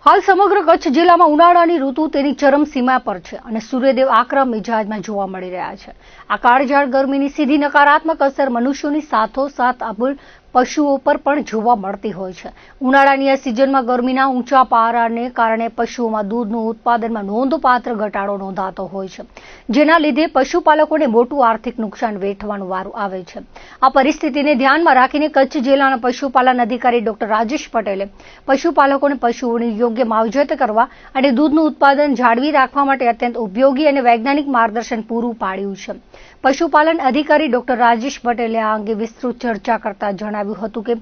હાલ સમગ્ર કચ્છ જિલ્લામાં ઉનાળાની ઋતુ તેની ચરમસીમા પર છે અને સૂર્યદેવ આકરા મિજાજમાં જોવા મળી રહ્યા છે। આ કાળઝાળ ગરમીની સીધી નકારાત્મક અસર મનુષ્યોની સાથોસાથ અબોલ પશુઓ પર પણ જોવા મળતી હોય છે। ઉનાળાની આ સિઝનમાં ગરમીના ઊંચા પારાને કારણે પશુઓમાં દૂધનું ઉત્પાદનમાં નોંધપાત્ર ઘટાડો નોંધાતો હોય છે, જેના લીધે પશુપાલકોને મોટું આર્થિક નુકસાન વેઠવાનો વારો આવે છે। આ પરિસ્થિતિને ધ્યાનમાં રાખીને કચ્છ જિલ્લાના પશુપાલન અધિકારી ડોક્ટર રાજેશ પટેલે પશુપાલકોને પશુઓની યોગ્ય માવજત કરવા અને દૂધનું ઉત્પાદન જાળવી રાખવા માટે અત્યંત ઉપયોગી અને વૈજ્ઞાનિક માર્ગદર્શન પૂરું પાડ્યું છે। પશુપાલન અધિકારી ડોક્ટર રાજેશ પટેલે આ અંગે વિસ્તૃત ચર્ચા કરતા જણાવ્યું હતું કે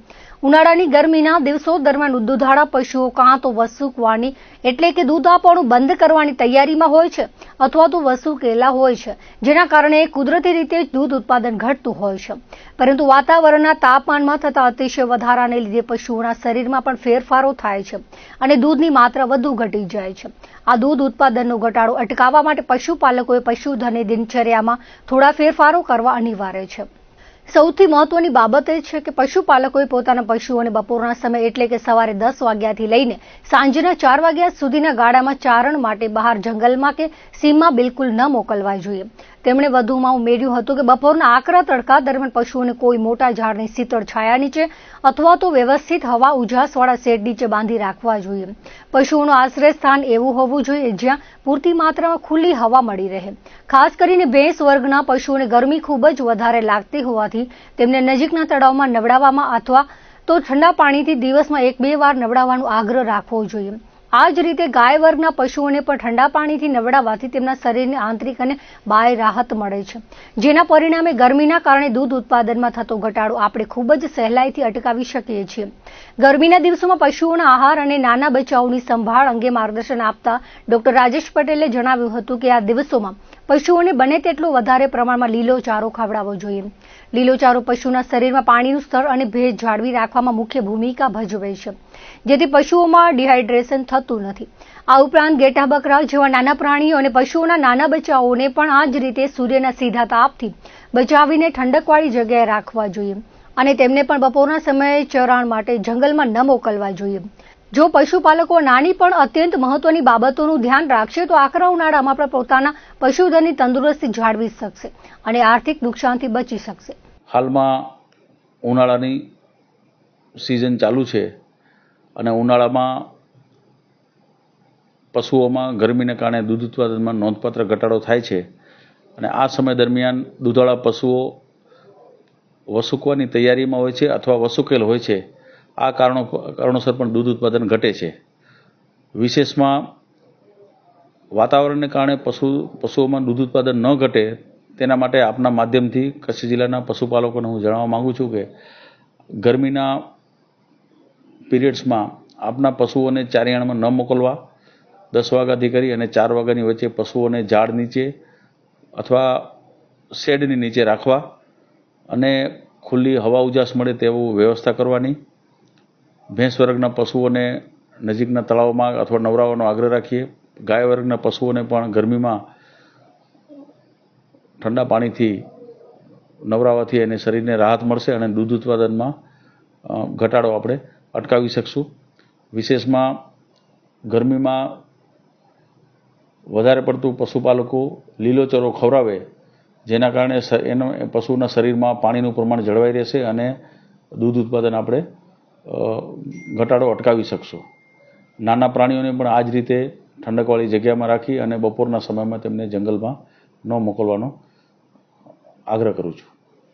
ઉનાળાની ગરમીના દિવસો દરમિયાન દૂધાળા પશુઓ કાં તો વસુકવાની એટલે કે દૂધ આપવાનું બંધ કરવાની તૈયારીમાં હોય છે અથવા તો વસુકેલા હોય છે, જેના કારણે કુદરતી રીતે જ દૂધ ઉત્પાદન ઘટતું હોય છે। પરંતુ વાતાવરણના તાપમાનમાં થતા અતિશય વધારાને લીધે પશુઓના શરીરમાં પણ ફેરફારો થાય છે અને દૂધની માત્રા વધુ ઘટી જાય છે। આ દૂધ ઉત્પાદનનો ઘટાડો અટકાવવા માટે પશુપાલકોએ પશુધનની દિનચર્યામાં થોડા ફેરફારો કરવા અનિવાર્ય છે। સૌથી મહત્વની બાબત એ છે કે પશુપાલકોએ પોતાના પશુઓને બપોરના સમય એટલે કે સવારે 10 વાગ્યાથી લઈને સાંજના 4 વાગ્યા સુધીના ગાળામાં ચારણ માટે બહાર જંગલમાં કે સીમમાં બિલકુલ ન મોકલવા જોઈએ। તેમણે વધુમાં ઉમેર્યું હતું કે બપોરના આકરા તડકા દરમિયાન પશુઓને કોઈ મોટા ઝાડની શીતળ છાયા નીચે અથવા તો વ્યવસ્થિત હવા ઉજાસવાળા શેડ નીચે બાંધી રાખવા જોઈએ। પશુઓનું આશ્રય સ્થાન એવું હોવું જોઈએ જ્યાં પૂરતી માત્રામાં ખુલ્લી હવા મળી રહે। ખાસ કરીને ભેંસ વર્ગના પશુઓને ગરમી ખૂબ જ વધારે લાગતી હોવાથી તેમને નજીકના તળાવમાં નવડાવવામાં અથવા તો ઠંડા પાણીથી દિવસમાં 1-2 વાર નવડાવવાનો આગ્રહ રાખવો જોઈએ। આ જ રીતે ગાય વર્ગના પશુઓને પણ ઠંડા પાણીથી નવડાવવાથી તેમના શરીરને આંતરિક અને બાહ્ય રાહત મળે છે, જેના પરિણામે ગરમીના કારણે દૂધ ઉત્પાદનમાં થતો ઘટાડો આપણે ખૂબ જ સહેલાઈથી અટકાવી શકીએ છીએ। ગરમીના દિવસોમાં પશુઓના આહાર અને નાના બચ્ચાઓની સંભાળ અંગે માર્ગદર્શન આપતા ડોક્ટર રાજેશ પટેલે જણાવ્યું હતું કે આ દિવસોમાં પશુઓને બને તેટલો વધારે પ્રમાણમાં લીલો ચારો ખવડાવવો જોઈએ। લીલો ચારો પશુના શરીરમાં પાણીનું સ્તર અને ભેજ જાળવી રાખવામાં મુખ્ય ભૂમિકા ભજવે છે, જેથી પશુઓમાં ડિહાઇડ્રેશન થતું નથી। આ ઉપરાંત ઘેટા બકરા જેવા નાના પ્રાણીઓ અને પશુઓના નાના બચ્ચાઓને પણ આ જ રીતે સૂર્યના સીધા તાપથી બચાવીને ઠંડકવાળી જગ્યાએ રાખવા જોઈએ અને તેમને પણ બપોરના સમયે ચરાણ માટે જંગલમાં ન મોકલવા જોઈએ। જો પશુપાલકો નાની પણ અત્યંત મહત્વની બાબતોનું ધ્યાન રાખશે તો આકરા ઉનાળામાં પણ પોતાના પશુધનની તંદુરસ્તી જાળવી શકશે અને આર્થિક નુકસાનથી બચી શકશે। હાલમાં ઉનાળાની સિઝન ચાલુ છે અને ઉનાળામાં પશુઓમાં ગરમીને કારણે દૂધ ઉત્પાદનમાં નોંધપાત્ર ઘટાડો થાય છે અને આ સમય દરમિયાન દૂધાળા પશુઓ વસુકવાની તૈયારીમાં હોય છે અથવા વસુકેલ હોય છે। આ કારણોસર પણ દૂધ ઉત્પાદન ઘટે છે। વિશેષમાં વાતાવરણને કારણે પશુઓમાં દૂધ ઉત્પાદન ન ઘટે તેના માટે આપના માધ્યમથી કચ્છ જિલ્લાના પશુપાલકોને હું જણાવવા માગું છું કે ગરમીના પીરિયડ્સમાં આપના પશુઓને ચારિયાણમાં ન મોકલવા। 10 વાગ્યાથી કરી અને 4 વાગ્યાની વચ્ચે પશુઓને ઝાડ નીચે અથવા શેડની નીચે રાખવા અને ખુલ્લી હવા ઉજાસ મળે તેવું વ્યવસ્થા કરવાની। ભેંસ વર્ગના પશુઓને નજીકના તળાવમાં અથવા નવરાવવાનો આગ્રહ રાખીએ। ગાય વર્ગના પશુઓને પણ ગરમીમાં ઠંડા પાણીથી નવરાવવાથી એને શરીરને રાહત મળશે અને દૂધ ઉત્પાદનમાં ઘટાડો આપણે અટકાવી શકશું। વિશેષમાં ગરમીમાં વધારે પડતું પશુપાલકો લીલોચરો ખવડાવે, જેના કારણે પશુના શરીરમાં પાણીનું પ્રમાણ જળવાઈ રહેશે અને દૂધ ઉત્પાદન આપણે ઘટાડો અટકાવી શકશું। નાના પ્રાણીઓને પણ આ જ રીતે ઠંડકવાળી જગ્યામાં રાખી અને બપોરના સમયમાં તેમને જંગલમાં ન મોકલવાનો આગ્રહ કરું છું।